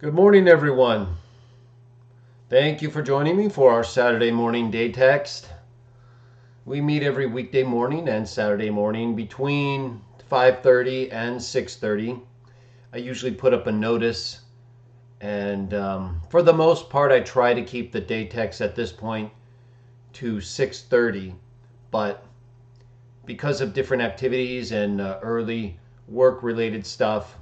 Good morning, everyone. Thank you for joining me for our Saturday morning day text. We meet every weekday morning and Saturday morning between 5:30 and 6:30. I usually put up a notice, and for the most part, I try to keep the day text at this point to 6:30. But because of different activities and early work-related stuff,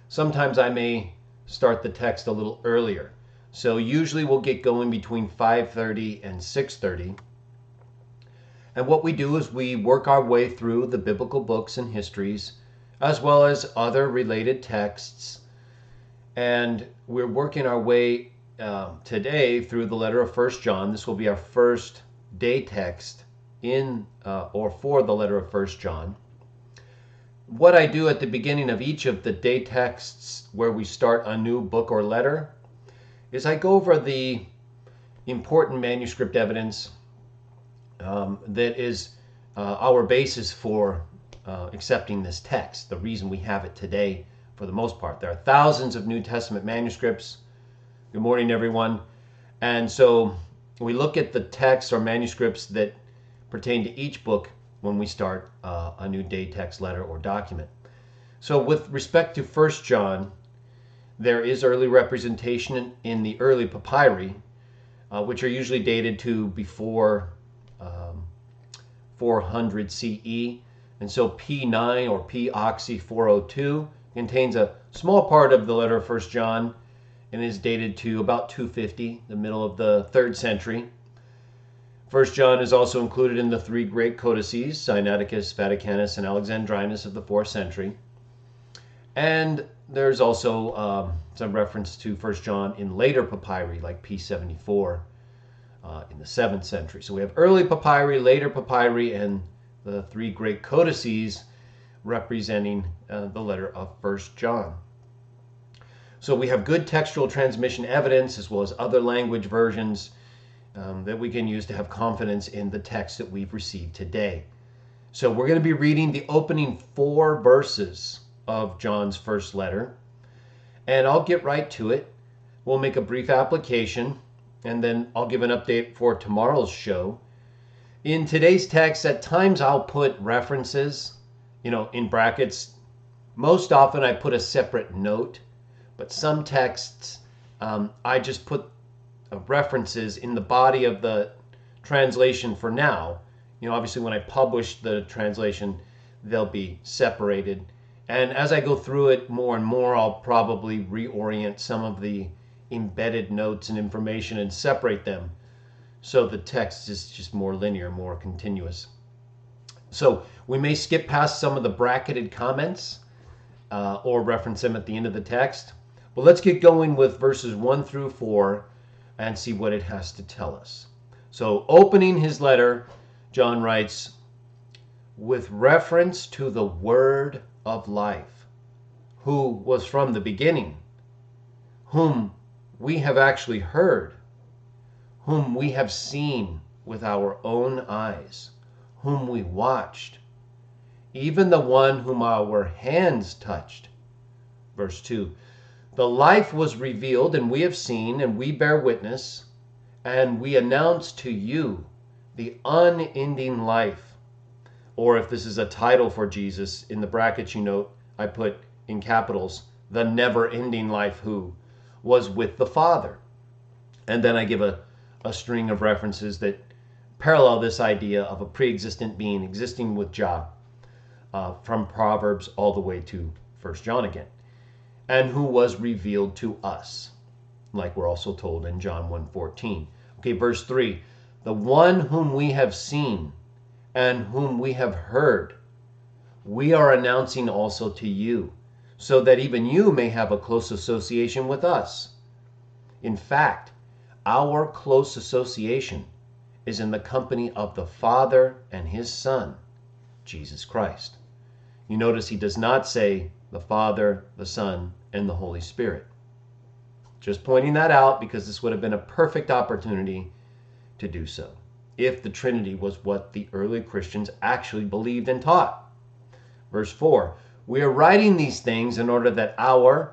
sometimes I may start the text a little earlier. So usually we'll get going between 5:30 and 6:30. And what we do is we work our way through the biblical books and histories as well as other related texts. And we're working our way today through the letter of First John. This will be our first day text in or for the letter of First John. What I do at the beginning of each of the day texts where we start a new book or letter is I go over the important manuscript evidence that is our basis for accepting this text, the reason we have it today for the most part. There are thousands of New Testament manuscripts. Good morning, everyone. And so we look at the texts or manuscripts that pertain to each book when we start a new day text, letter, or document. So with respect to First John, there is early representation in the early papyri, which are usually dated to before 400 CE. And so P9 or P Oxy 402 contains a small part of the letter of First John and is dated to about 250, the middle of the 3rd century. First John is also included in the three great codices, Sinaiticus, Vaticanus, and Alexandrinus of the 4th century. And there's also some reference to First John in later papyri, like P74 in the 7th century. So we have early papyri, later papyri, and the three great codices representing the letter of First John. So we have good textual transmission evidence as well as other language versions that we can use to have confidence in the text that we've received today. So we're going to be reading the opening 4 verses of John's first letter, and I'll get right to it. We'll make a brief application, and then I'll give an update for tomorrow's show. In today's text, at times I'll put references, in brackets. Most often I put a separate note, but some texts I just put references in the body of the translation for now. Obviously when I publish the translation, they'll be separated. And as I go through it more and more, I'll probably reorient some of the embedded notes and information and separate them so the text is just more linear, more continuous. So we may skip past some of the bracketed comments or reference them at the end of the text. Well, let's get going with verses 1 through 4 and see what it has to tell us. So opening his letter, John writes, with reference to the word of life, who was from the beginning, whom we have actually heard, whom we have seen with our own eyes, whom we watched, even the one whom our hands touched. Verse 2, the life was revealed, and we have seen, and we bear witness, and we announce to you the unending life. Or if this is a title for Jesus, in the brackets you note, I put in capitals, the never-ending life who was with the Father. And then I give a string of references that parallel this idea of a pre-existent being existing with Jah, from Proverbs all the way to 1 John again, and who was revealed to us, like we're also told in John 1:14. Okay, verse 3, the one whom we have seen and whom we have heard, we are announcing also to you, so that even you may have a close association with us. In fact, our close association is in the company of the Father and his Son, Jesus Christ. You notice he does not say the Father, the Son, and the Holy Spirit. Just pointing that out because this would have been a perfect opportunity to do so if the Trinity was what the early Christians actually believed and taught. Verse 4, we are writing these things in order that our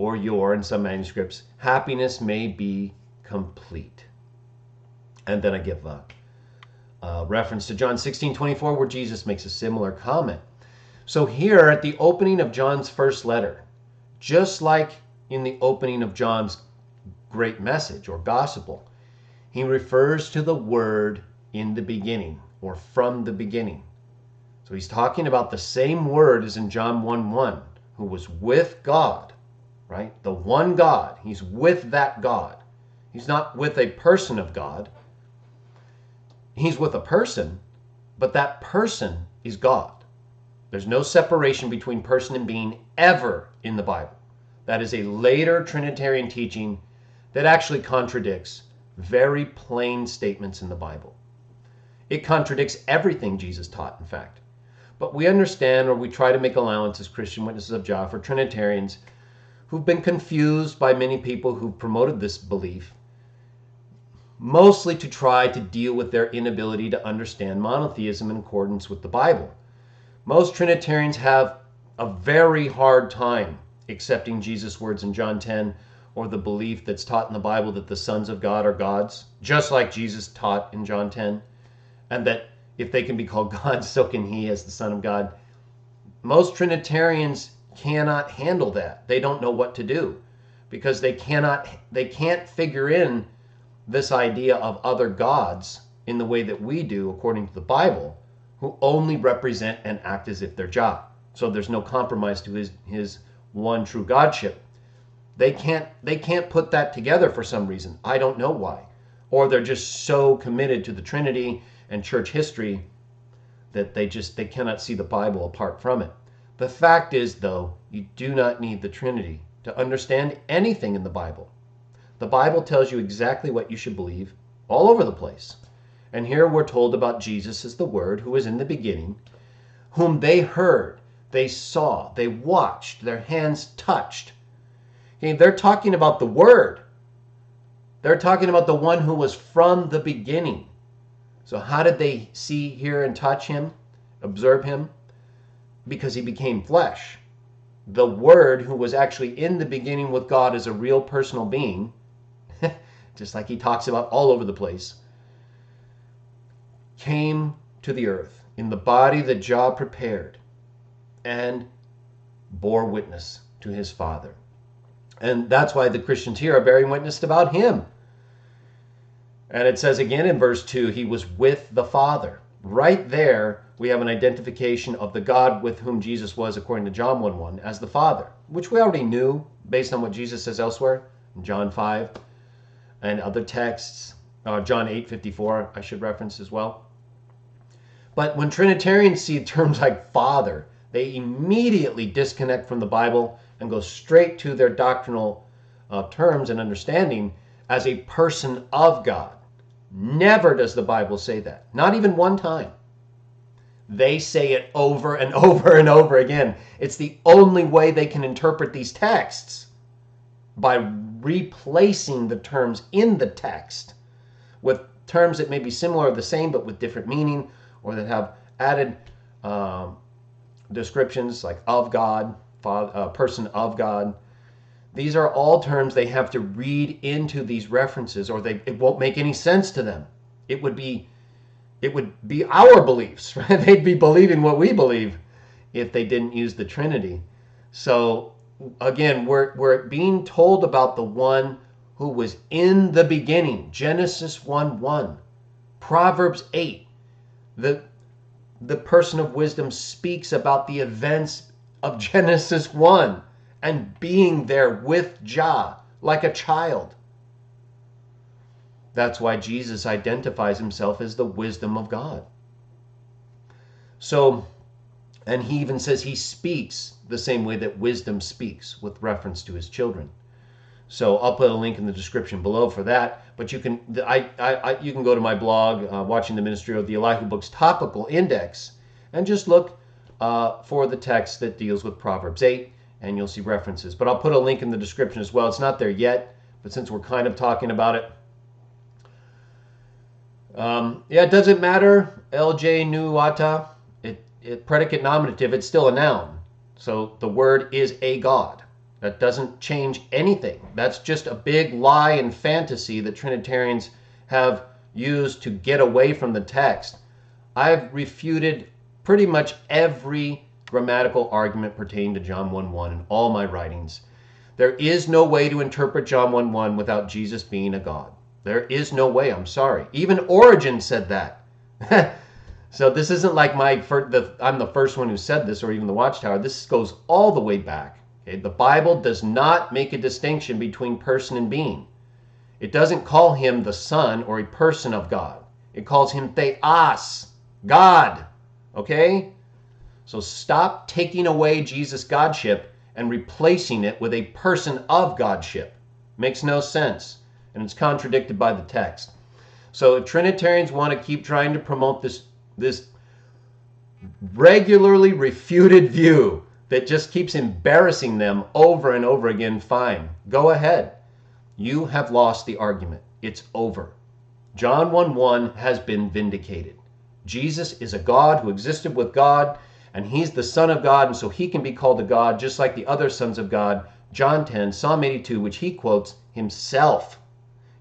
or your, in some manuscripts, happiness may be complete. And then I give a reference to John 16:24, where Jesus makes a similar comment. So here at the opening of John's first letter, just like in the opening of John's great message or gospel, he refers to the Word in the beginning, or from the beginning. So he's talking about the same Word as in John 1:1, who was with God, right? The one God. He's with that God. He's not with a person of God. He's with a person, but that person is God. There's no separation between person and being ever in the Bible. That is a later Trinitarian teaching that actually contradicts very plain statements in the Bible. It contradicts everything Jesus taught, in fact. But we understand, or we try to make allowance as Christian witnesses of Jah for Trinitarians who've been confused by many people who've promoted this belief, mostly to try to deal with their inability to understand monotheism in accordance with the Bible. Most Trinitarians have a very hard time accepting Jesus' words in John 10, or the belief that's taught in the Bible that the sons of God are gods, just like Jesus taught in John 10, and that if they can be called gods, so can he as the Son of God. Most Trinitarians cannot handle that. They don't know what to do because they can't figure in this idea of other gods in the way that we do according to the Bible, who only represent and act as if they're Jah. So there's no compromise to his one true godship. They can't put that together for some reason. I don't know why. Or they're just so committed to the Trinity and church history that they cannot see the Bible apart from it. The fact is, though, you do not need the Trinity to understand anything in the Bible. The Bible tells you exactly what you should believe all over the place. And here we're told about Jesus as the Word, who was in the beginning, whom they heard, they saw, they watched, their hands touched. Okay, they're talking about the Word. They're talking about the one who was from the beginning. So how did they see, hear, and touch him, observe him? Because he became flesh. The Word, who was actually in the beginning with God as a real personal being, just like he talks about all over the place, came to the earth in the body that Jah prepared and bore witness to his Father. And that's why the Christians here are bearing witness about him. And it says again in verse 2, he was with the Father. Right there, we have an identification of the God with whom Jesus was, according to John 1:1, as the Father, which we already knew based on what Jesus says elsewhere, in John 5 and other texts. John 8:54, I should reference as well. But when Trinitarians see terms like Father, they immediately disconnect from the Bible and go straight to their doctrinal terms and understanding as a person of God. Never does the Bible say that. Not even one time. They say it over and over and over again. It's the only way they can interpret these texts, by replacing the terms in the text with terms that may be similar or the same but with different meaning, or that have added descriptions like of God, person of God. These are all terms they have to read into these references, or it won't make any sense to them. It would be our beliefs, right? They'd be believing what we believe if they didn't use the Trinity. So again, we're being told about the one who was in the beginning. Genesis 1:1, Proverbs 8. The person of wisdom speaks about the events of Genesis 1 and being there with Jah like a child. That's why Jesus identifies himself as the wisdom of God. So, and he even says he speaks the same way that wisdom speaks with reference to his children. So I'll put a link in the description below for that. But you can you can go to my blog, Watching the Ministry of the Elihu Books Topical Index, and just look for the text that deals with Proverbs 8, and you'll see references. But I'll put a link in the description as well. It's not there yet, but since we're kind of talking about it, it doesn't matter. LJ Nuata, it predicate nominative, it's still a noun. So the word is a God. That doesn't change anything. That's just a big lie and fantasy that Trinitarians have used to get away from the text. I've refuted pretty much every grammatical argument pertaining to John 1:1 in all my writings. There is no way to interpret John 1:1 without Jesus being a God. There is no way, I'm sorry. Even Origen said that. So this isn't like I'm the first one who said this, or even the Watchtower. This goes all the way back. Okay? The Bible does not make a distinction between person and being. It doesn't call him the Son or a person of God. It calls him Theos, God. Okay? So stop taking away Jesus' Godship and replacing it with a person of Godship. Makes no sense, and it's contradicted by the text. So if Trinitarians want to keep trying to promote this regularly refuted view that just keeps embarrassing them over and over again, fine. Go ahead. You have lost the argument. It's over. John 1:1 has been vindicated. Jesus is a God who existed with God, and he's the Son of God, and so he can be called a God just like the other sons of God. John 10, Psalm 82, which he quotes himself.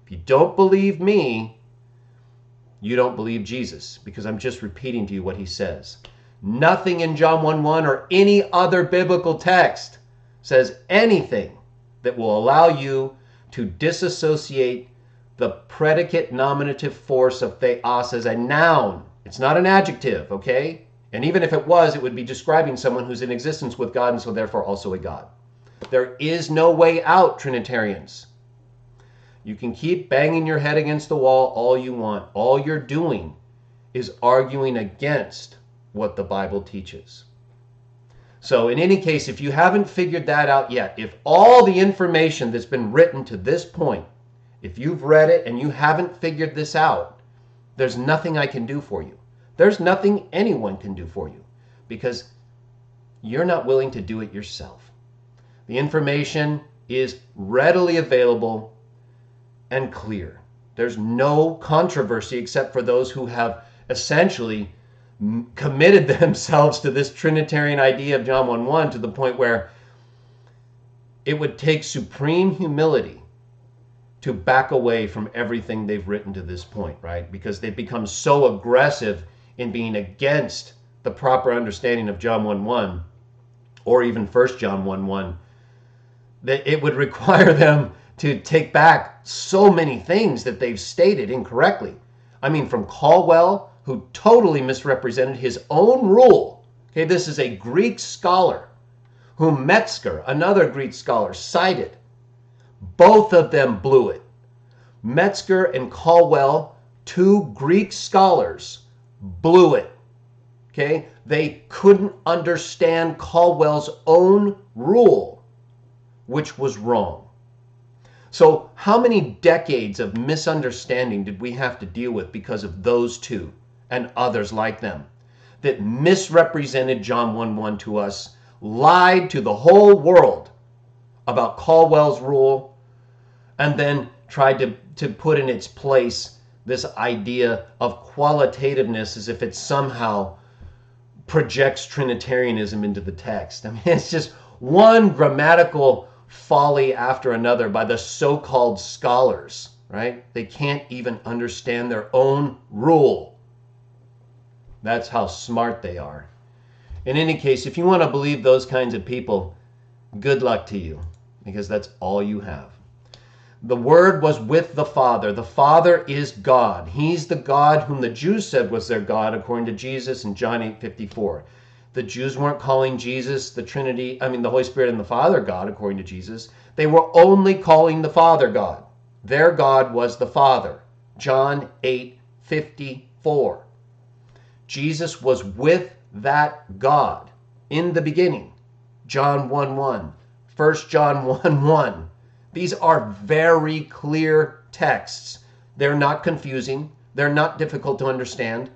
If you don't believe me, you don't believe Jesus, because I'm just repeating to you what he says. Nothing in John 1:1 or any other biblical text says anything that will allow you to disassociate the predicate nominative force of theos as a noun. It's not an adjective, okay? And even if it was, it would be describing someone who's in existence with God and so therefore also a God. There is no way out, Trinitarians. You can keep banging your head against the wall all you want. All you're doing is arguing against what the Bible teaches. So in any case, if you haven't figured that out yet, if all the information that's been written to this point, if you've read it and you haven't figured this out, there's nothing I can do for you. There's nothing anyone can do for you because you're not willing to do it yourself. The information is readily available and clear. There's no controversy except for those who have essentially committed themselves to this Trinitarian idea of John 1:1 to the point where it would take supreme humility to back away from everything they've written to this point, right? Because they've become so aggressive in being against the proper understanding of John 1:1 or even 1 John 1:1 that it would require them to take back so many things that they've stated incorrectly. I mean, from Caldwell, who totally misrepresented his own rule. Okay, this is a Greek scholar whom Metzger, another Greek scholar, cited. Both of them blew it. Metzger and Caldwell, two Greek scholars, blew it. Okay, they couldn't understand Caldwell's own rule, which was wrong. So how many decades of misunderstanding did we have to deal with because of those two and others like them that misrepresented John 1:1 to us, lied to the whole world about Caldwell's rule, and then tried to put in its place this idea of qualitativeness as if it somehow projects Trinitarianism into the text. I mean, it's just one grammatical folly after another by the so-called scholars, right? They can't even understand their own rule. That's how smart they are. In any case, if you want to believe those kinds of people, good luck to you, because that's all you have. The Word was with the Father. The Father is God. He's the God whom the Jews said was their God, according to Jesus in John 8:54. The Jews weren't calling Jesus the the Holy Spirit and the Father God, according to Jesus. They were only calling the Father God. Their God was the Father. John 8:54. Jesus was with that God in the beginning. John 1:1. 1 John 1:1. These are very clear texts. They're not confusing. They're not difficult to understand.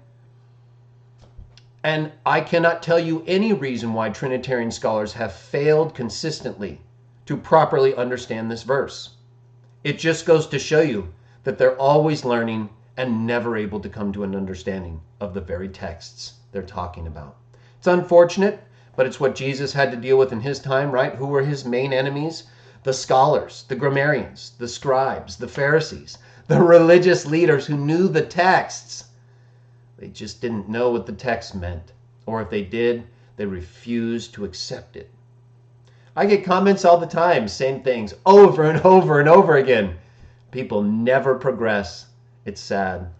And I cannot tell you any reason why Trinitarian scholars have failed consistently to properly understand this verse. It just goes to show you that they're always learning and never able to come to an understanding of the very texts they're talking about. It's unfortunate, but it's what Jesus had to deal with in his time, right? Who were his main enemies? The scholars, the grammarians, the scribes, the Pharisees, the religious leaders who knew the texts. They just didn't know what the text meant. Or if they did, they refused to accept it. I get comments all the time, same things, over and over and over again. People never progress. It's sad.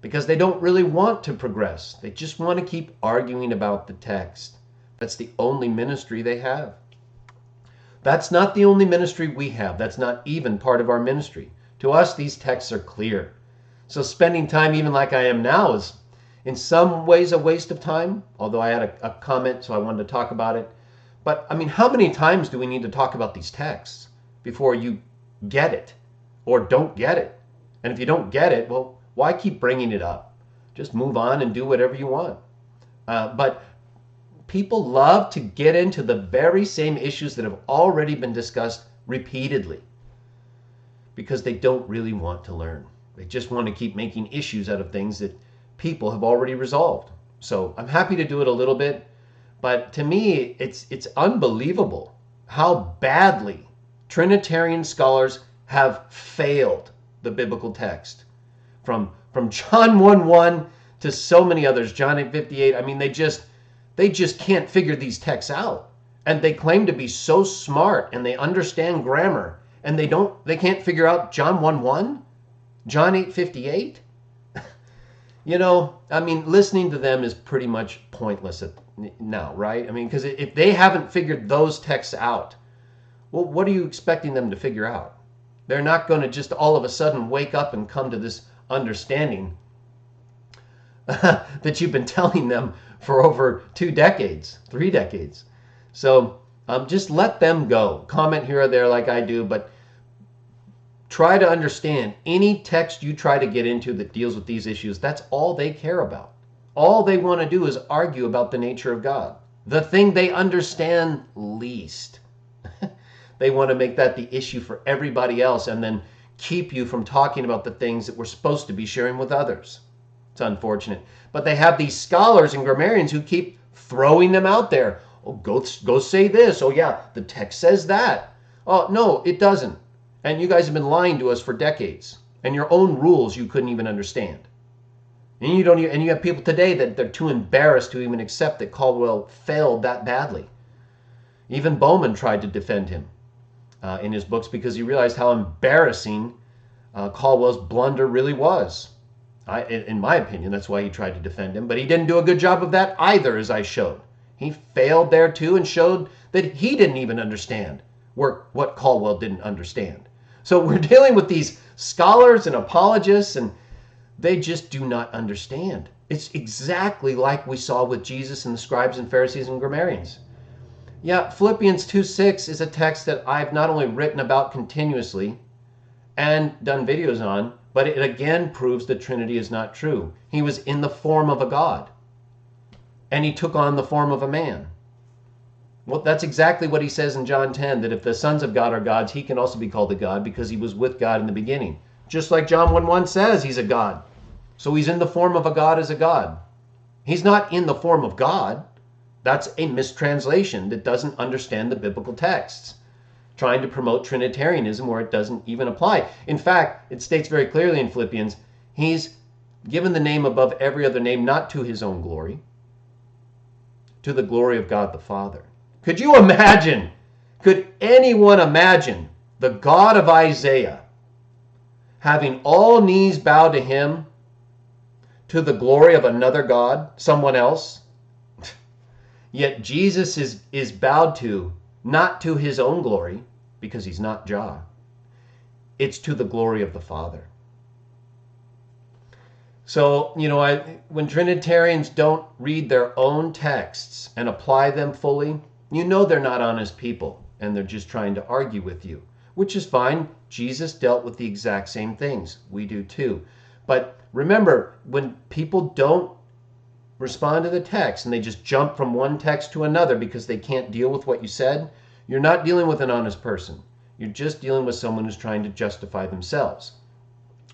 Because they don't really want to progress. They just want to keep arguing about the text. That's the only ministry they have. That's not the only ministry we have. That's not even part of our ministry. To us, these texts are clear. So spending time even like I am now is in some ways a waste of time, although I had a comment, so I wanted to talk about it. But I mean, how many times do we need to talk about these texts before you get it or don't get it? And if you don't get it, well, why keep bringing it up? Just move on and do whatever you want. But people love to get into the very same issues that have already been discussed repeatedly because they don't really want to learn. They just want to keep making issues out of things that people have already resolved. So I'm happy to do it a little bit, but to me, it's unbelievable how badly Trinitarian scholars have failed the biblical text. From John 1:1 to so many others, John 8:58. I mean, they just can't figure these texts out. And they claim to be so smart and they understand grammar, and they can't figure out John 1:1, John 8:58. You know, I mean, listening to them is pretty much pointless now, right? I mean, because if they haven't figured those texts out, well, what are you expecting them to figure out? They're not going to just all of a sudden wake up and come to this understanding that you've been telling them for over 2 decades, 3 decades. So just let them go. Comment here or there like I do, but try to understand any text you try to get into that deals with these issues. That's all they care about. All they want to do is argue about the nature of God, the thing they understand least. They want to make that the issue for everybody else and then keep you from talking about the things that we're supposed to be sharing with others. It's unfortunate. But they have these scholars and grammarians who keep throwing them out there. Oh, go say this. Oh, yeah, the text says that. Oh, no, it doesn't. And you guys have been lying to us for decades. And your own rules you couldn't even understand. And you have people today that they're too embarrassed to even accept that Caldwell failed that badly. Even Bowman tried to defend him in his books because he realized how embarrassing Caldwell's blunder really was. In my opinion, that's why he tried to defend him. But he didn't do a good job of that either, as I showed. He failed there too and showed that he didn't even understand what Caldwell didn't understand. So we're dealing with these scholars and apologists, and they just do not understand. It's exactly like we saw with Jesus and the scribes and Pharisees and grammarians. Yeah, Philippians 2:6 is a text that I've not only written about continuously and done videos on, but it again proves the Trinity is not true. He was in the form of a God, and he took on the form of a man. Well, that's exactly what he says in John 10, that if the sons of God are gods, he can also be called a God because he was with God in the beginning. Just like John 1:1 says, he's a God. So he's in the form of a God as a God. He's not in the form of God. That's a mistranslation that doesn't understand the biblical texts, trying to promote Trinitarianism where it doesn't even apply. In fact, it states very clearly in Philippians, he's given the name above every other name, not to his own glory, to the glory of God the Father. Could you imagine? Could anyone imagine the God of Isaiah having all knees bow to him to the glory of another God, someone else? Yet Jesus is bowed to, not to his own glory, because he's not Jah. It's to the glory of the Father. So, when Trinitarians don't read their own texts and apply them fully, they're not honest people, and they're just trying to argue with you, which is fine. Jesus dealt with the exact same things. We do too. But remember, when people don't respond to the text and they just jump from one text to another because they can't deal with what you said, you're not dealing with an honest person. You're just dealing with someone who's trying to justify themselves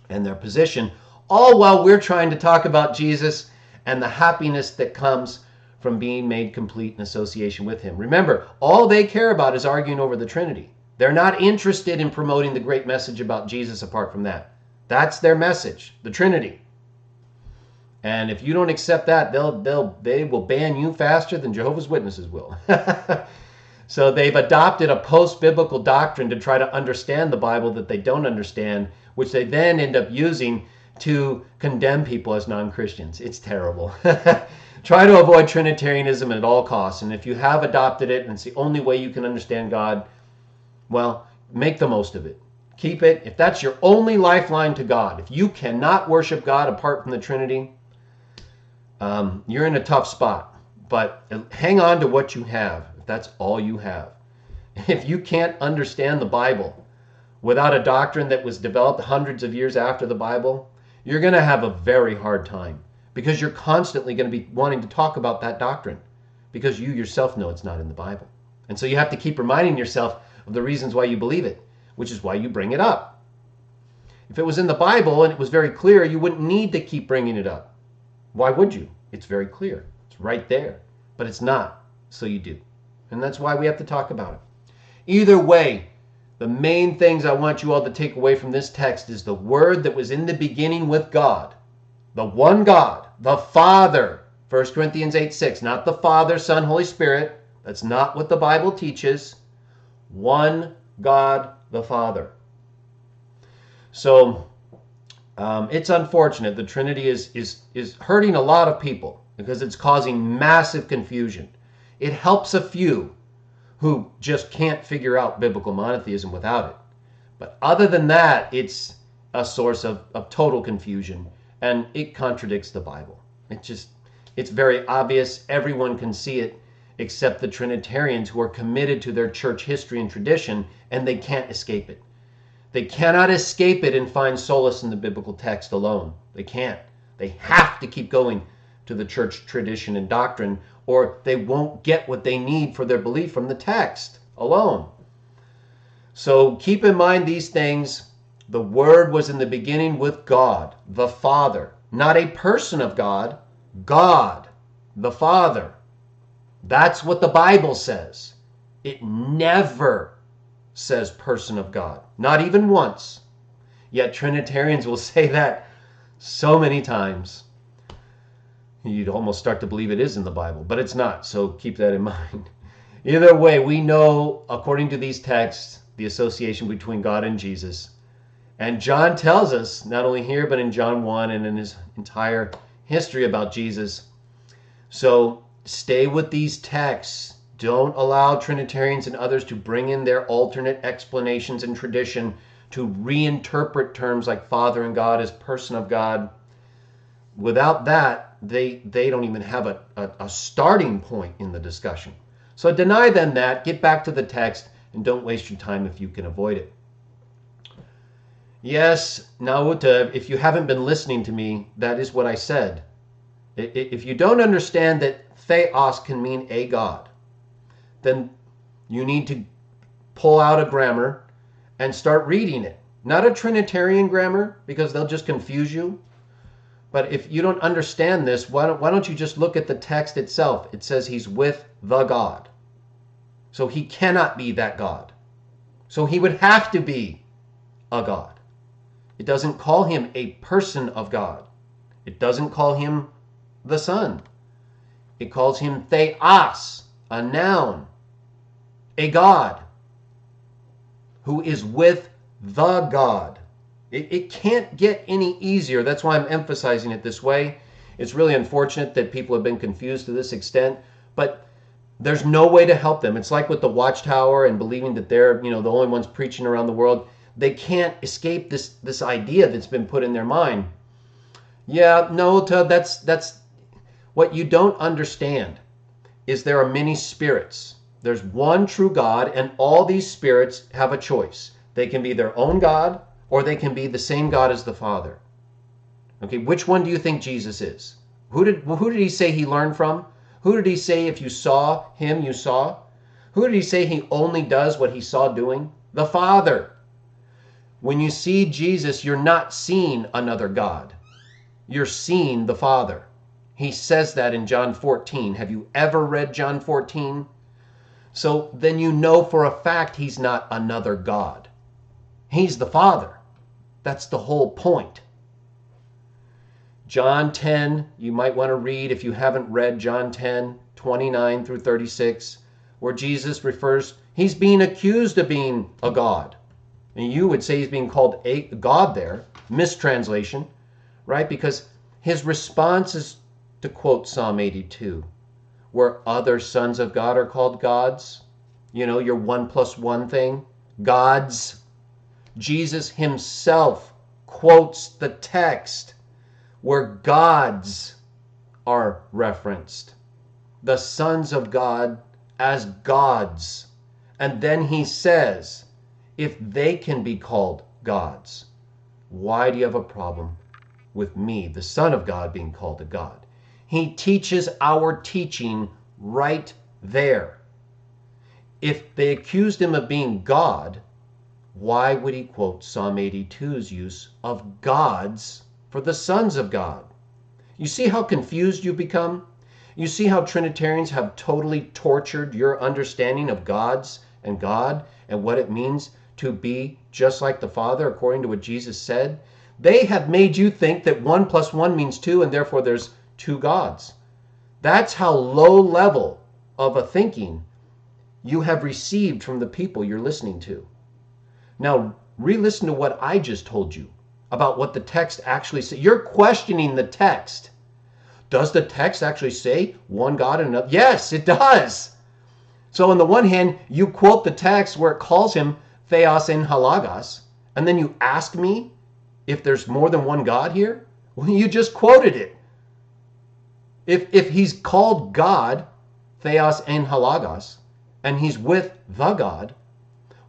and their position, all while we're trying to talk about Jesus and the happiness that comes from being made complete in association with him. Remember, all they care about is arguing over the Trinity. They're not interested in promoting the great message about Jesus apart from that. That's their message, the Trinity. And if you don't accept that, they will ban you faster than Jehovah's Witnesses will. So they've adopted a post-biblical doctrine to try to understand the Bible that they don't understand, which they then end up using to condemn people as non-Christians. It's terrible. Try to avoid Trinitarianism at all costs. And if you have adopted it and it's the only way you can understand God, well, make the most of it. Keep it. If that's your only lifeline to God, if you cannot worship God apart from the Trinity, you're in a tough spot. But hang on to what you have, if that's all you have. If you can't understand the Bible without a doctrine that was developed hundreds of years after the Bible, you're going to have a very hard time, because you're constantly going to be wanting to talk about that doctrine because you yourself know it's not in the Bible. And so you have to keep reminding yourself of the reasons why you believe it, which is why you bring it up. If it was in the Bible and it was very clear, you wouldn't need to keep bringing it up. Why would you? It's very clear. It's right there. But it's not, so you do. And that's why we have to talk about it. Either way, the main things I want you all to take away from this text is the word that was in the beginning with God. The one God, the Father. 1 Corinthians 8:6. Not the Father, Son, Holy Spirit. That's not what the Bible teaches. One God, the Father. So it's unfortunate. The Trinity is hurting a lot of people because it's causing massive confusion. It helps a few who just can't figure out biblical monotheism without it. But other than that, it's a source of total confusion, and it contradicts the Bible. It's very obvious. Everyone can see it except the Trinitarians, who are committed to their church history and tradition, and they can't escape it. They cannot escape it and find solace in the biblical text alone. They can't. They have to keep going to the church tradition and doctrine, or they won't get what they need for their belief from the text alone. So keep in mind these things. The Word was in the beginning with God, the Father. Not a person of God, God, the Father. That's what the Bible says. It never says person of God, not even once. Yet Trinitarians will say that so many times. You'd almost start to believe it is in the Bible, but it's not, so keep that in mind. Either way, we know, according to these texts, the association between God and Jesus. And John tells us, not only here, but in John 1 and in his entire history about Jesus. So stay with these texts. Don't allow Trinitarians and others to bring in their alternate explanations and tradition to reinterpret terms like Father and God as person of God. Without that, they don't even have a starting point in the discussion. So deny them that, get back to the text, and don't waste your time if you can avoid it. Yes, now if you haven't been listening to me, that is what I said. If you don't understand that theos can mean a God, then you need to pull out a grammar and start reading it. Not a Trinitarian grammar, because they'll just confuse you. But if you don't understand this, why don't you just look at the text itself? It says he's with the God. So he cannot be that God. So he would have to be a God. It doesn't call him a person of God. It doesn't call him the Son. It calls him theos, a noun, a God who is with the God. It can't get any easier. That's why I'm emphasizing it this way. It's really unfortunate that people have been confused to this extent, but there's no way to help them. It's like with the Watchtower and believing that they're, the only ones preaching around the world. They can't escape this idea that's been put in their mind. Yeah, no, that's what you don't understand is there are many spirits. There's one true God, and all these spirits have a choice. They can be their own God, or they can be the same God as the Father. Okay, which one do you think Jesus is? Who did he say he learned from? Who did he say if you saw him, you saw? Who did he say he only does what he saw doing? The Father. When you see Jesus, you're not seeing another God. You're seeing the Father. He says that in John 14. Have you ever read John 14? So then you know for a fact he's not another God. He's the Father. That's the whole point. John 10, you might want to read if you haven't read John 10, 29 through 36, where Jesus refers, he's being accused of being a God. And you would say he's being called a God there, mistranslation, right? Because his response is to quote Psalm 82, where other sons of God are called gods. You know, your 1+1 thing, gods. Jesus himself quotes the text where gods are referenced, the sons of God as gods. And then he says, if they can be called gods, why do you have a problem with me, the Son of God, being called a God? He teaches our teaching right there. If they accused him of being God, why would he quote Psalm 82's use of gods for the sons of God? You see how confused you become? You see how Trinitarians have totally tortured your understanding of gods and God and what it means to be just like the Father, according to what Jesus said? They have made you think that 1+1 means 2, and therefore there's 2 gods. That's how low level of a thinking you have received from the people you're listening to. Now, re-listen to what I just told you about what the text actually says. You're questioning the text. Does the text actually say one God and another? Yes, it does. So on the one hand, you quote the text where it calls him Theos en Halagos, and then you ask me if there's more than one God here? Well, you just quoted it. If he's called God, Theos en Halagos, and he's with the God,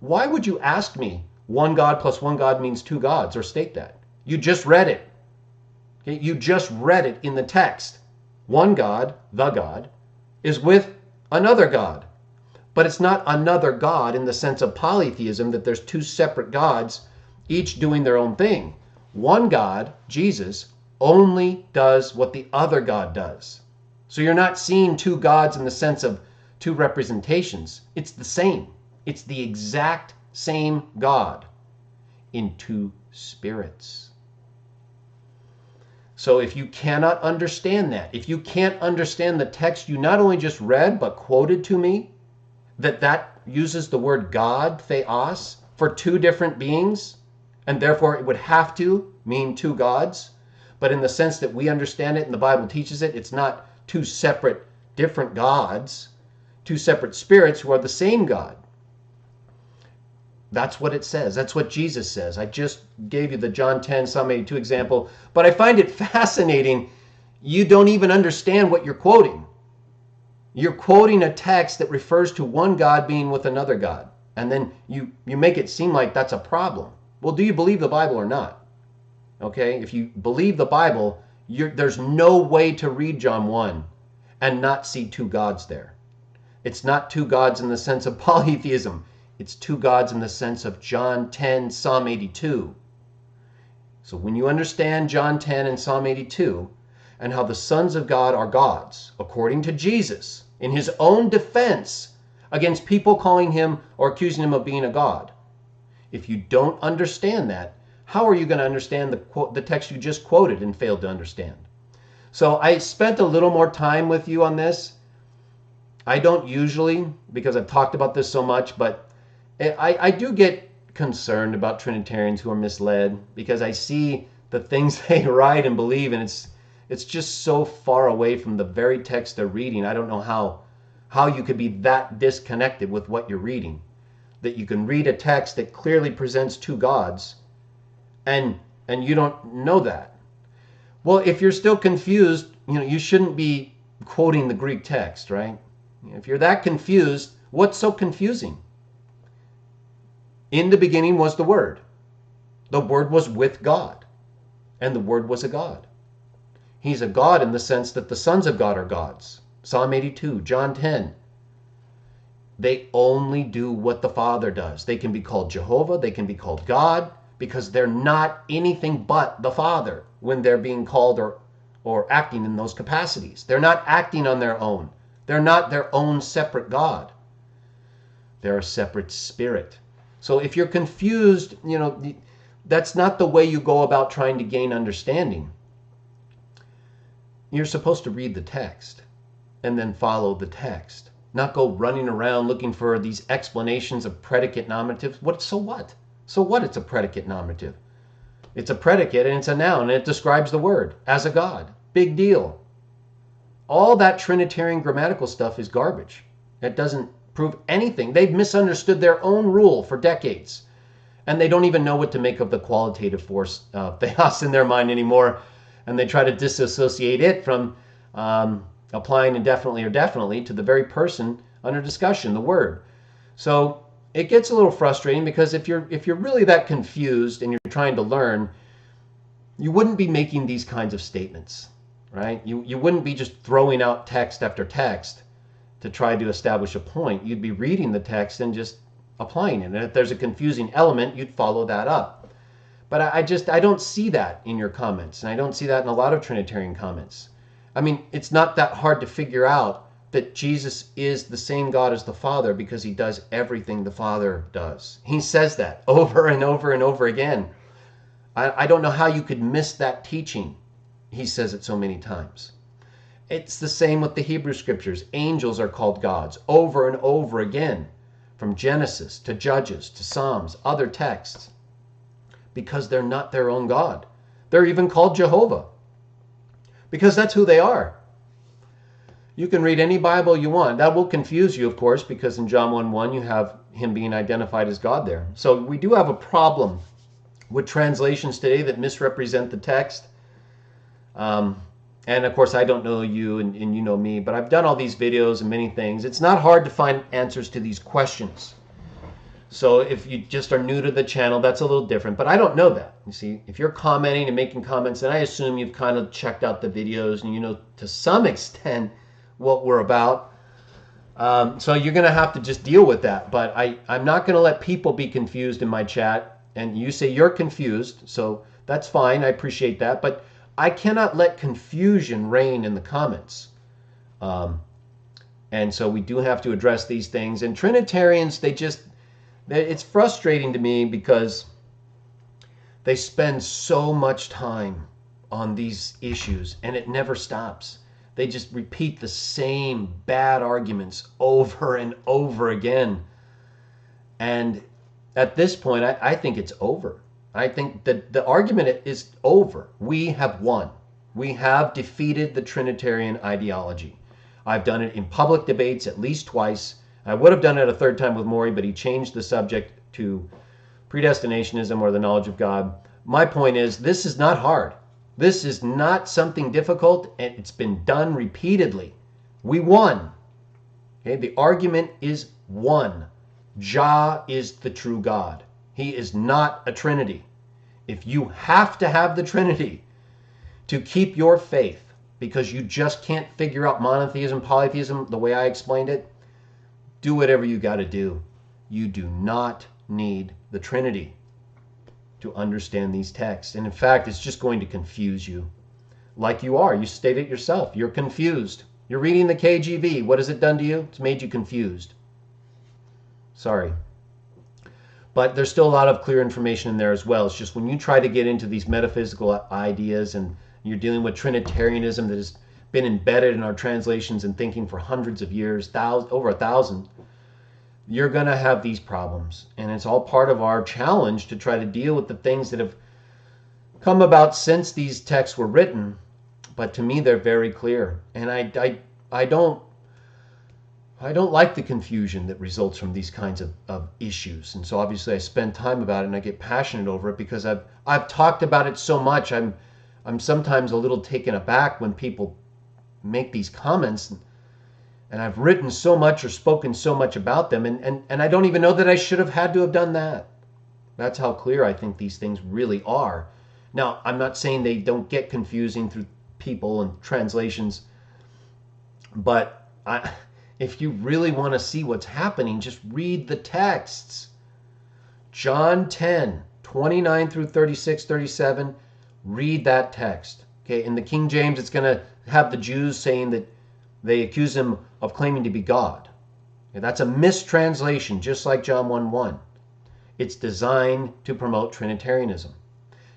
why would you ask me one God plus one God means 2 gods, or state that? You just read it. Okay? You just read it in the text. One God, the God, is with another God. But it's not another God in the sense of polytheism, that there's 2 separate gods, each doing their own thing. One God, Jesus, only does what the other God does. So you're not seeing 2 gods in the sense of 2 representations. It's the same. It's the exact same God in 2 spirits. So if you cannot understand that, if you can't understand the text you not only just read but quoted to me, that uses the word God, theos, for 2 different beings, and therefore it would have to mean 2 gods, but in the sense that we understand it and the Bible teaches it, it's not 2 separate different gods, 2 separate spirits who are the same God. That's what it says. That's what Jesus says. I just gave you the John 10, Psalm 82 example, but I find it fascinating. You don't even understand what you're quoting. You're quoting a text that refers to one God being with another God, and then you make it seem like that's a problem. Well, do you believe the Bible or not? Okay, if you believe the Bible, there's no way to read John 1 and not see 2 gods there. It's not 2 gods in the sense of polytheism. It's 2 gods in the sense of John 10, Psalm 82. So when you understand John 10 and Psalm 82, and how the sons of God are gods, according to Jesus, in his own defense against people calling him or accusing him of being a god, if you don't understand that, how are you going to understand the text you just quoted and failed to understand? So I spent a little more time with you on this. I don't usually, because I've talked about this so much, but I do get concerned about Trinitarians who are misled, because I see the things they write and believe, and it's just so far away from the very text they're reading. I don't know how you could be that disconnected with what you're reading, that you can read a text that clearly presents 2 gods and you don't know that. Well, if you're still confused, you shouldn't be quoting the Greek text, right? If you're that confused, what's so confusing? In the beginning was the Word. The Word was with God, and the Word was a God. He's a God in the sense that the sons of God are gods. Psalm 82, John 10. They only do what the Father does. They can be called Jehovah, they can be called God, because they're not anything but the Father when they're being called or or acting in those capacities. They're not acting on their own. They're not their own separate God. They're a separate spirit. So if you're confused, that's not the way you go about trying to gain understanding. You're supposed to read the text and then follow the text, not go running around looking for these explanations of predicate nominatives. So what? So what? It's a predicate nominative. It's a predicate and it's a noun and it describes the word as a God. Big deal. All that Trinitarian grammatical stuff is garbage. It doesn't prove anything. They've misunderstood their own rule for decades. And they don't even know what to make of the qualitative force theos in their mind anymore. And they try to disassociate it from applying indefinitely or definitely to the very person under discussion, the word. So it gets a little frustrating because if you're really that confused and you're trying to learn, you wouldn't be making these kinds of statements, right? You wouldn't be just throwing out text after text to try to establish a point. You'd be reading the text and just applying it. And if there's a confusing element, you'd follow that up. But I don't see that in your comments. And I don't see that in a lot of Trinitarian comments. I mean, it's not that hard to figure out that Jesus is the same God as the Father because he does everything the Father does. He says that over and over and over again. I don't know how you could miss that teaching. He says it so many times. It's the same with the Hebrew scriptures. Angels are called gods over and over again, from Genesis to Judges to Psalms, other texts, because they're not their own God. They're even called Jehovah, because that's who they are. You can read any Bible you want. That will confuse you, of course, because in John 1:1 you have him being identified as God there. So we do have a problem with translations today that misrepresent the text. And of course, I don't know you and you know me, but I've done all these videos and many things. It's not hard to find answers to these questions. So if you just are new to the channel, that's a little different, but I don't know that. You see, if you're commenting and making comments, then I assume you've kind of checked out the videos and you know to some extent what we're about. So you're going to have to just deal with that. But I'm not going to let people be confused in my chat. And you say you're confused, so that's fine. I appreciate that. But I cannot let confusion reign in the comments. And so we do have to address these things. And Trinitarians, it's frustrating to me because they spend so much time on these issues and it never stops. They just repeat the same bad arguments over and over again. And at this point, I think it's over. I think that the argument is over. We have won. We have defeated the Trinitarian ideology. I've done it in public debates at least twice. I would have done it a third time with Maury, but he changed the subject to predestinationism or the knowledge of God. My point is, this is not hard. This is not something difficult, and it's been done repeatedly. We won. Okay, the argument is won. Jah is the true God. He is not a Trinity. If you have to have the Trinity to keep your faith because you just can't figure out monotheism, polytheism the way I explained it, do whatever you got to do. You do not need the Trinity to understand these texts. And in fact, it's just going to confuse you. Like you are. You stated it yourself. You're confused. You're reading the KJV. What has it done to you? It's made you confused. Sorry. But there's still a lot of clear information in there as well. It's just when you try to get into these metaphysical ideas and you're dealing with Trinitarianism that has been embedded in our translations and thinking for hundreds of years, over 1,000, you're going to have these problems. And it's all part of our challenge to try to deal with the things that have come about since these texts were written. But to me, they're very clear. And I don't like the confusion that results from these kinds of issues. And so obviously I spend time about it and I get passionate over it because I've talked about it so much. I'm sometimes a little taken aback when people make these comments, and I've written so much or spoken so much about them, and I don't even know that I should have had to have done that. That's how clear I think these things really are. Now, I'm not saying they don't get confusing through people and translations, but if you really want to see what's happening, just read the texts. John 10, 29 through 36, 37, read that text. Okay, in the King James, it's going to have the Jews saying that they accuse him of claiming to be God. Okay, that's a mistranslation, just like John 1:1. It's designed to promote Trinitarianism.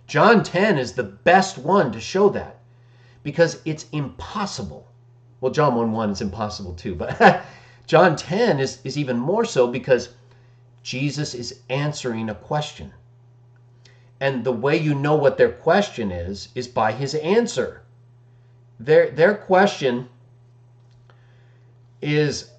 John 10 is the best one to show that because it's impossible. Well, John 1:1 is impossible too, but John 10 is even more so because Jesus is answering a question. And the way you know what their question is by his answer. Their question is,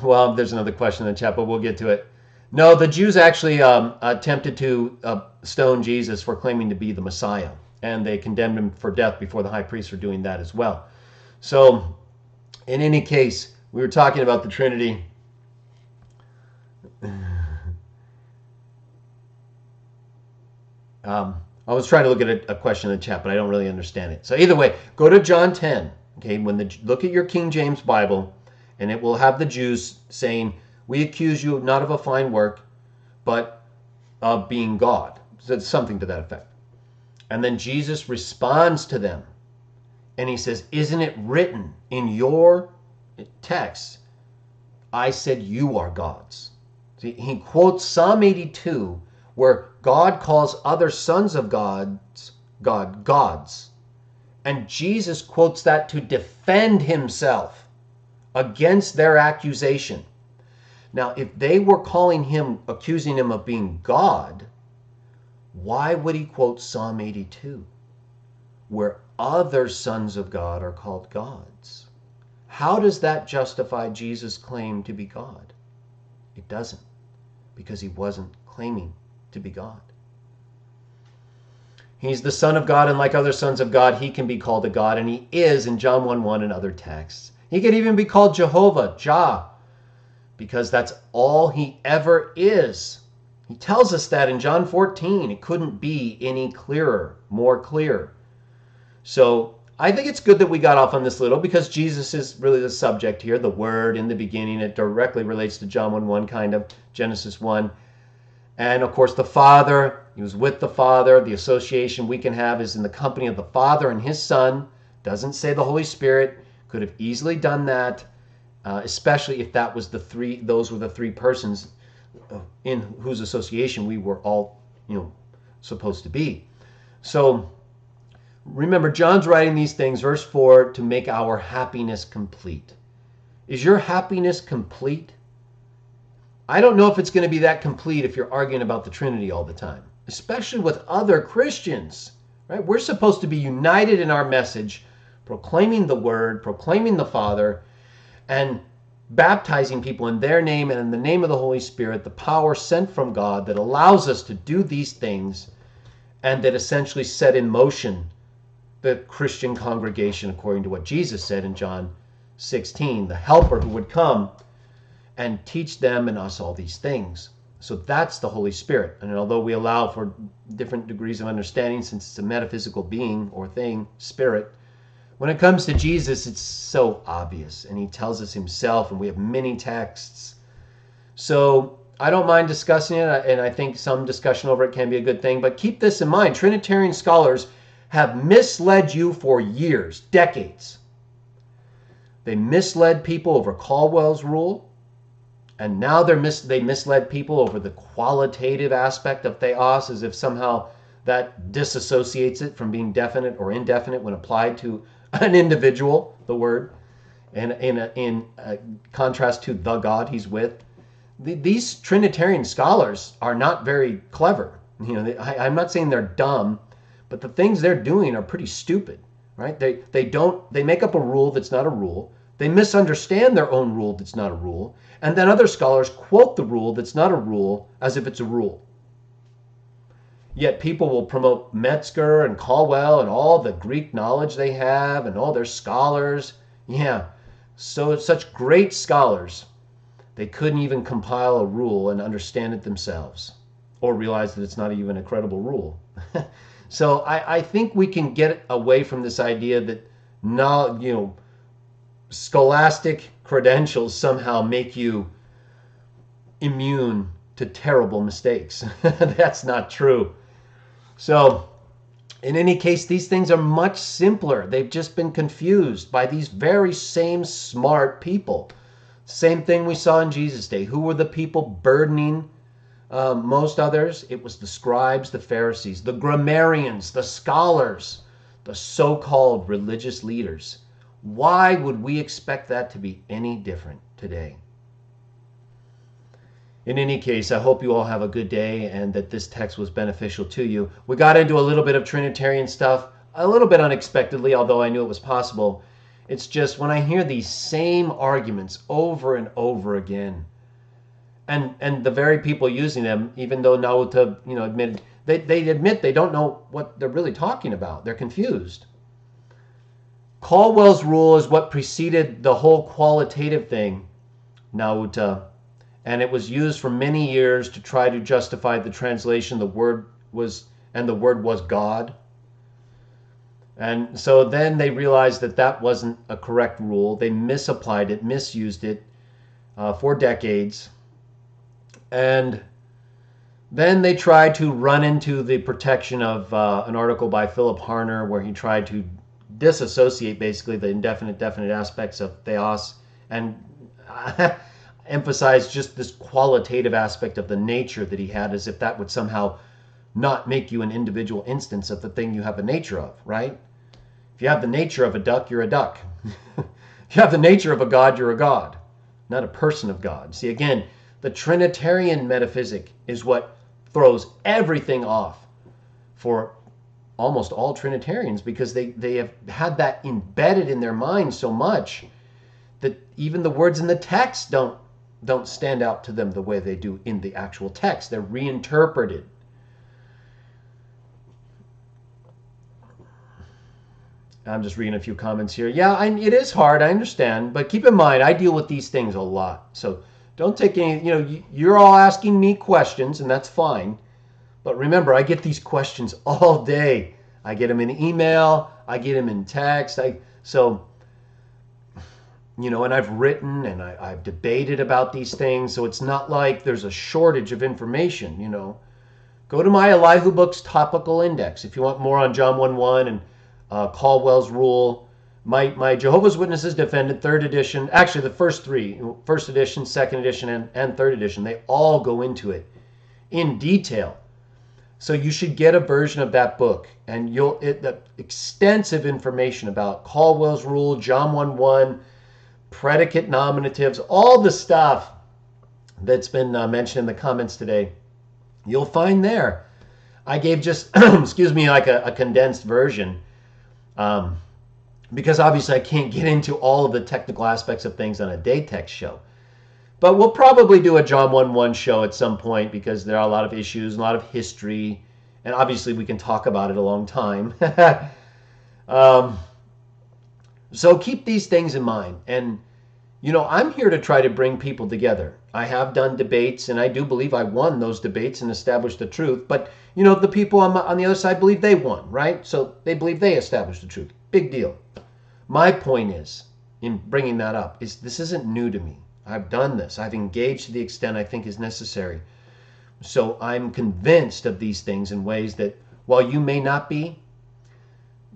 well, there's another question in the chat, but we'll get to it. No, the Jews actually attempted to stone Jesus for claiming to be the Messiah, and they condemned him for death before the high priests were doing that as well. So, in any case, we were talking about the Trinity. I was trying to look at a question in the chat, but I don't really understand it. So either way, go to John 10. Okay, look at your King James Bible, and it will have the Jews saying, "We accuse you not of a fine work, but of being God." So it's something to that effect. And then Jesus responds to them, and he says, "Isn't it written in your text, I said you are gods?" See, he quotes Psalm 82, where God calls other sons of gods gods. And Jesus quotes that to defend himself against their accusation. Now, if they were accusing him of being God, why would he quote Psalm 82, where other sons of God are called gods? How does that justify Jesus' claim to be God? It doesn't, because he wasn't claiming to be God. He's the Son of God, and like other sons of God, he can be called a God, and he is in John 1:1 and other texts. He could even be called Jehovah, Jah, because that's all he ever is. He tells us that in John 14. It couldn't be any clearer, more clear. So I think it's good that we got off on this little, because Jesus is really the subject here, the Word in the beginning. It directly relates to John 1:1, kind of, Genesis 1. And of course, the Father, he was with the Father. The association we can have is in the company of the Father and his Son. Doesn't say the Holy Spirit. Could have easily done that, especially if that was those were the three persons in whose association we were all, supposed to be. So remember, John's writing these things, verse 4, to make our happiness complete. Is your happiness complete? I don't know if it's going to be that complete if you're arguing about the Trinity all the time, especially with other Christians, right? We're supposed to be united in our message, proclaiming the Word, proclaiming the Father, and baptizing people in their name and in the name of the Holy Spirit, the power sent from God that allows us to do these things and that essentially set in motion the Christian congregation, according to what Jesus said in John 16, the helper who would come and teach them and us all these things. So that's the Holy Spirit. And although we allow for different degrees of understanding, since it's a metaphysical being or thing, spirit, when it comes to Jesus, it's so obvious. And he tells us himself, and we have many texts. So I don't mind discussing it, and I think some discussion over it can be a good thing. But keep this in mind. Trinitarian scholars have misled you for years, decades. They misled people over Caldwell's rule. And now they misled people over the qualitative aspect of theos, as if somehow that disassociates it from being definite or indefinite when applied to an individual, the word, and in contrast to the God he's with. These Trinitarian scholars are not very clever. I'm not saying they're dumb, but the things they're doing are pretty stupid, right? They make up a rule that's not a rule. They misunderstand their own rule that's not a rule. And then other scholars quote the rule that's not a rule as if it's a rule. Yet people will promote Metzger and Caldwell and all the Greek knowledge they have and all their scholars. Yeah, so such great scholars, they couldn't even compile a rule and understand it themselves, or realize that it's not even a credible rule. So I think we can get away from this idea that scholastic credentials somehow make you immune to terrible mistakes. That's not true. So, in any case, these things are much simpler. They've just been confused by these very same smart people. Same thing we saw in Jesus' day. Who were the people burdening most others? It was the scribes, the Pharisees, the grammarians, the scholars, the so-called religious leaders. Why would we expect that to be any different today? In any case, I hope you all have a good day and that this text was beneficial to you. We got into a little bit of Trinitarian stuff, a little bit unexpectedly, although I knew it was possible. It's just when I hear these same arguments over and over again, and the very people using them, even though Nauta, admitted, they admit they don't know what they're really talking about. They're confused. Caldwell's rule is what preceded the whole qualitative thing, Nauta. And it was used for many years to try to justify the translation. The word was God. And so then they realized that that wasn't a correct rule. They misapplied it, misused it for decades. And then they tried to run into the protection of an article by Philip Harner where he tried to disassociate basically the indefinite, definite aspects of theos and emphasize just this qualitative aspect of the nature that he had, as if that would somehow not make you an individual instance of the thing you have a nature of, right? If you have the nature of a duck, you're a duck. If you have the nature of a god, you're a god, not a person of God. See, again, the Trinitarian metaphysic is what throws everything off for almost all Trinitarians, because they have had that embedded in their mind so much that even the words in the text don't stand out to them the way they do in the actual text. They're reinterpreted. I'm just reading a few comments here. Yeah, it is hard, I understand, but keep in mind, I deal with these things a lot. So don't take any, you're all asking me questions, and that's fine. But remember, I get these questions all day. I get them in email, I get them in text. And I've written and I've debated about these things, so it's not like there's a shortage of information, Go to my Elihu Books Topical Index if you want more on John 1:1 and Caldwell's Rule. My Jehovah's Witnesses Defended 3rd edition, actually the first three, 1st edition, 2nd edition, and 3rd edition, they all go into it in detail. So you should get a version of that book, and the extensive information about Caldwell's Rule, John 1:1, predicate nominatives, all the stuff that's been mentioned in the comments today, you'll find there. I gave just, like a condensed version, because obviously I can't get into all of the technical aspects of things on a day text show. But we'll probably do a John 1:1 show at some point, because there are a lot of issues, a lot of history, and obviously we can talk about it a long time. So keep these things in mind. And, I'm here to try to bring people together. I have done debates, and I do believe I won those debates and established the truth. But, the people on the other side believe they won, right? So they believe they established the truth. Big deal. My point is, in bringing that up, is this isn't new to me. I've done this. I've engaged to the extent I think is necessary. So I'm convinced of these things in ways that, while you may not be,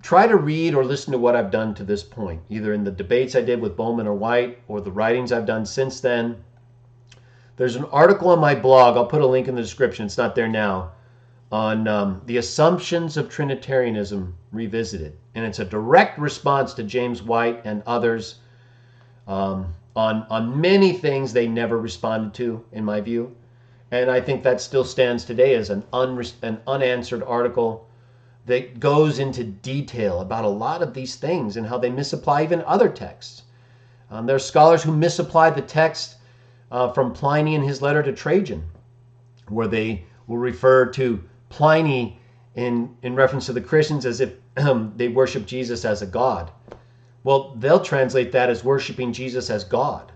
try to read or listen to what I've done to this point, either in the debates I did with Bowman or White or the writings I've done since then. There's an article on my blog, I'll put a link in the description, it's not there now, on the assumptions of Trinitarianism revisited. And it's a direct response to James White and others on many things they never responded to, in my view. And I think that still stands today as an unanswered article that goes into detail about a lot of these things and how they misapply even other texts. There are scholars who misapply the text from Pliny in his letter to Trajan, where they will refer to Pliny in reference to the Christians as if they worship Jesus as a god. Well, they'll translate that as worshiping Jesus as God.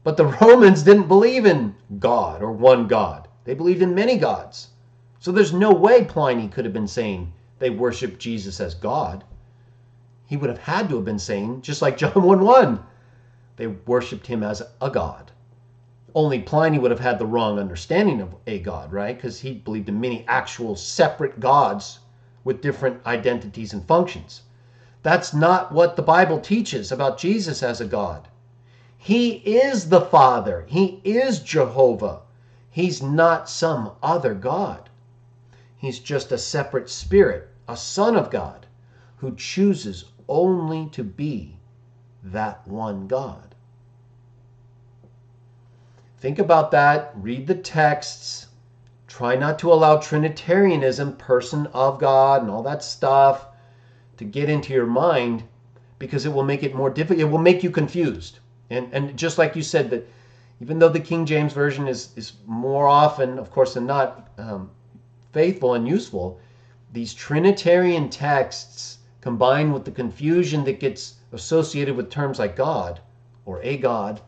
But the Romans didn't believe in God or one God. They believed in many gods. So there's no way Pliny could have been saying they worship Jesus as God. He would have had to have been saying, just like John 1:1, they worshiped him as a god. Only Pliny would have had the wrong understanding of a God, right? Because he believed in many actual separate gods with different identities and functions. That's not what the Bible teaches about Jesus as a God. He is the Father. He is Jehovah. He's not some other God. He's just a separate spirit, a son of God, who chooses only to be that one God. Think about that. Read the texts. Try not to allow Trinitarianism, person of God, and all that stuff to get into your mind, because it will make it more difficult. It will make you confused. And just like you said, that even though the King James Version is more often, of course, than not, faithful and useful, these Trinitarian texts, combined with the confusion that gets associated with terms like God or a God,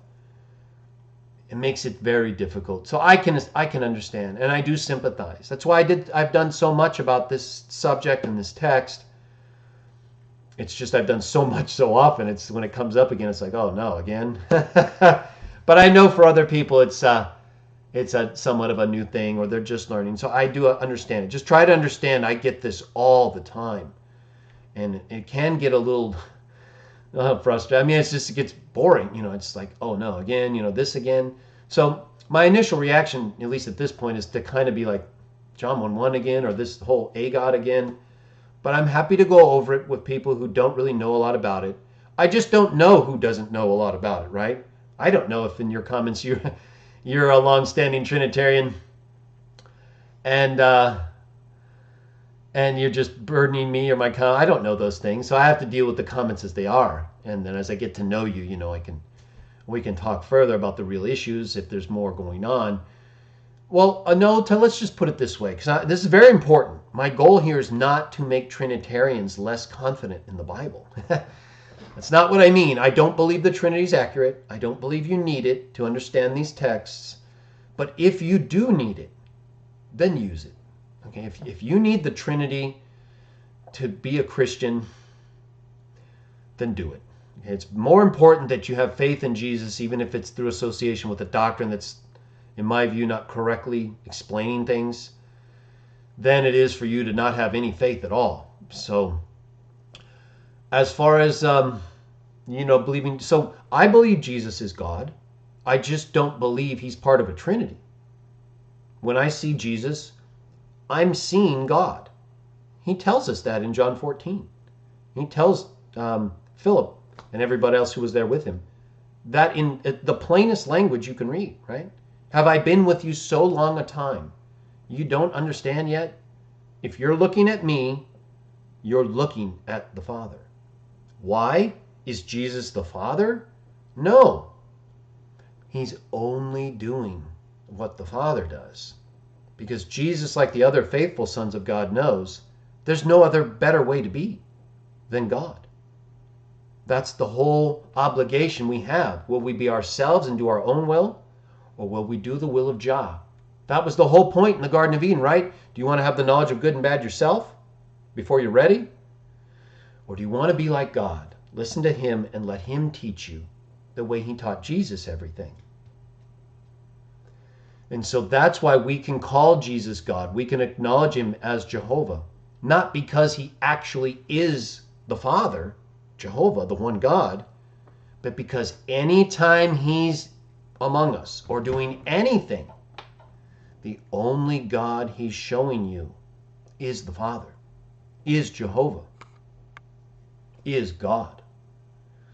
it makes it very difficult. So I can understand, and I do sympathize. That's why I've done so much about this subject and this text. It's just I've done so much so often. It's when it comes up again, it's like, oh no, again. But I know for other people, it's a somewhat of a new thing, or they're just learning. So I do understand it. Just try to understand. I get this all the time, and it can get a little frustrating. I mean, it gets boring. It's like, oh no, again. This again. So my initial reaction, at least at this point, is to kind of be like John 1:1 again, or this whole a God again. But I'm happy to go over it with people who don't really know a lot about it. I just don't know who doesn't know a lot about it, right? I don't know if in your comments you're a long-standing Trinitarian and you're just burdening me or my comment. I don't know those things, so I have to deal with the comments as they are. And then as I get to know you, we can talk further about the real issues if there's more going on. Well, let's just put it this way, because this is very important. My goal here is not to make Trinitarians less confident in the Bible. That's not what I mean. I don't believe the Trinity is accurate. I don't believe you need it to understand these texts. But if you do need it, then use it. Okay? If you need the Trinity to be a Christian, then do it. Okay? It's more important that you have faith in Jesus, even if it's through association with a doctrine that's, in my view, not correctly explaining things, than it is for you to not have any faith at all. So as far as believing, so I believe Jesus is God. I just don't believe he's part of a Trinity. When I see Jesus, I'm seeing God. He tells us that in John 14. He tells Philip and everybody else who was there with him that in the plainest language you can read, right? Have I been with you so long a time? You don't understand yet? If you're looking at me, you're looking at the Father. Why? Is Jesus the Father? No. He's only doing what the Father does. Because Jesus, like the other faithful sons of God, knows there's no other better way to be than God. That's the whole obligation we have. Will we be ourselves and do our own will? Or will we do the will of Jah? That was the whole point in the Garden of Eden, right? Do you want to have the knowledge of good and bad yourself before you're ready? Or do you want to be like God? Listen to him and let him teach you the way he taught Jesus everything. And so that's why we can call Jesus God. We can acknowledge him as Jehovah. Not because he actually is the Father, Jehovah, the one God, but because anytime he's among us or doing anything, the only God he's showing you is the Father, is Jehovah, is God.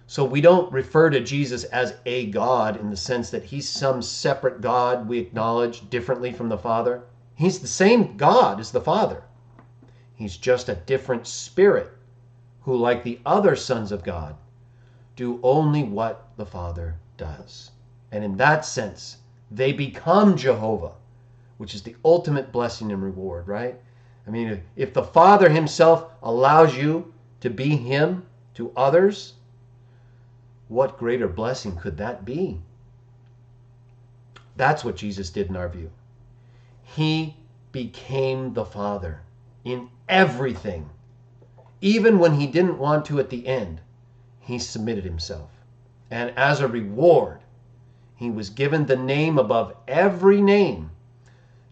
So we don't refer to Jesus as a God in the sense that he's some separate God we acknowledge differently from the Father. He's the same God as the Father. He's just a different spirit who, like the other sons of God, do only what the Father does. And in that sense, they become Jehovah, which is the ultimate blessing and reward, right? I mean, if the Father himself allows you to be him to others, what greater blessing could that be? That's what Jesus did in our view. He became the Father in everything. Even when he didn't want to at the end, he submitted himself. And as a reward, He was given the name above every name,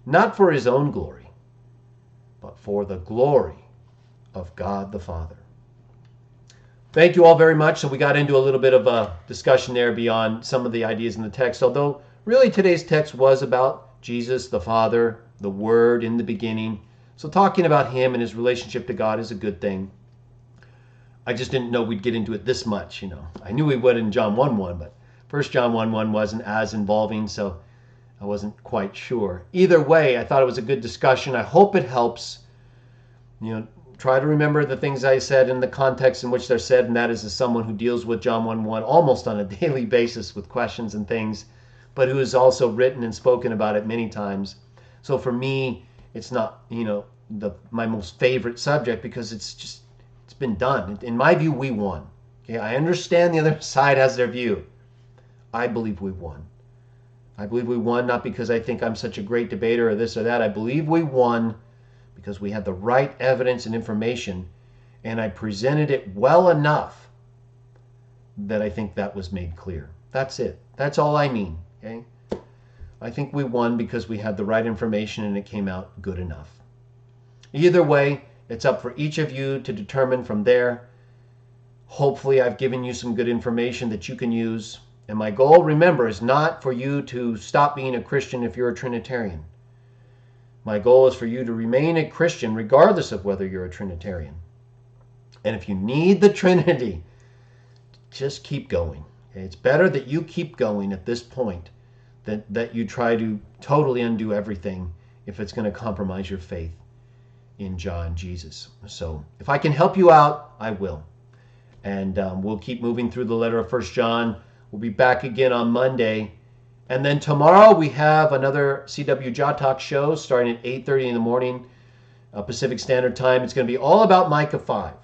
not for his own glory, but for the glory of God the Father. Thank you all very much. So we got into a little bit of a discussion there beyond some of the ideas in the text, although really today's text was about Jesus, the Father, the Word in the beginning. So talking about him and his relationship to God is a good thing. I just didn't know we'd get into it this much, I knew we would in John 1:1, but 1 John 1:1 wasn't as involving, so I wasn't quite sure. Either way, I thought it was a good discussion. I hope it helps. Try to remember the things I said in the context in which they're said, and that is as someone who deals with John 1:1 almost on a daily basis with questions and things, but who has also written and spoken about it many times. So for me, it's not, my most favorite subject because it's been done. In my view, we won. Okay, I understand the other side has their view. I believe we won. I believe we won not because I think I'm such a great debater or this or that. I believe we won because we had the right evidence and information, and I presented it well enough that I think that was made clear. That's it. That's all I mean. Okay? I think we won because we had the right information and it came out good enough. Either way, it's up for each of you to determine from there. Hopefully I've given you some good information that you can use. And my goal, remember, is not for you to stop being a Christian if you're a Trinitarian. My goal is for you to remain a Christian regardless of whether you're a Trinitarian. And if you need the Trinity, just keep going. Okay? It's better that you keep going at this point than that you try to totally undo everything if it's going to compromise your faith in Jesus. So if I can help you out, I will. And we'll keep moving through the letter of 1 John. We'll be back again on Monday. And then tomorrow we have another CW Jaw Talk show starting at 8:30 in the morning, Pacific Standard Time. It's going to be all about Micah 5.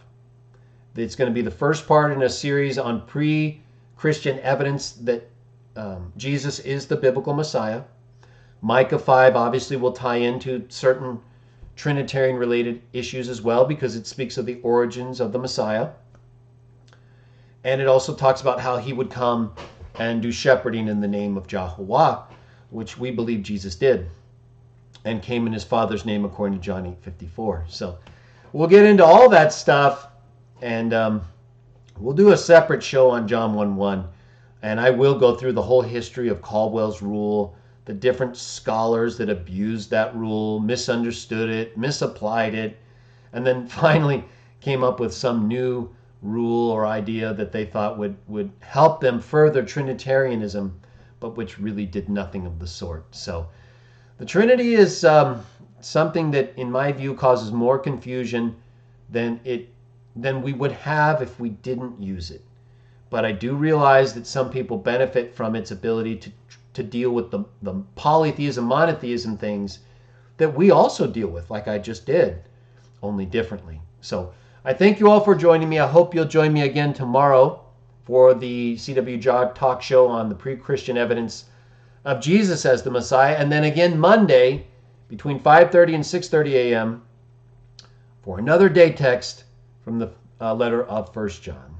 It's going to be the first part in a series on pre-Christian evidence that Jesus is the biblical Messiah. Micah 5 obviously will tie into certain Trinitarian-related issues as well because it speaks of the origins of the Messiah. And it also talks about how he would come and do shepherding in the name of Jehovah, which we believe Jesus did, and came in his Father's name according to John 8:54. So we'll get into all that stuff, and we'll do a separate show on John 1:1, and I will go through the whole history of Caldwell's rule, the different scholars that abused that rule, misunderstood it, misapplied it, and then finally came up with some new rule or idea that they thought would help them further Trinitarianism, but which really did nothing of the sort. So the Trinity is something that, in my view, causes more confusion than we would have if we didn't use it. But I do realize that some people benefit from its ability to deal with the polytheism, monotheism things that we also deal with, like I just did, only differently. So I thank you all for joining me. I hope you'll join me again tomorrow for the CW Jaw Talk show on the pre-Christian evidence of Jesus as the Messiah, and then again Monday between 5:30 and 6:30 a.m. for another day text from the letter of 1 John.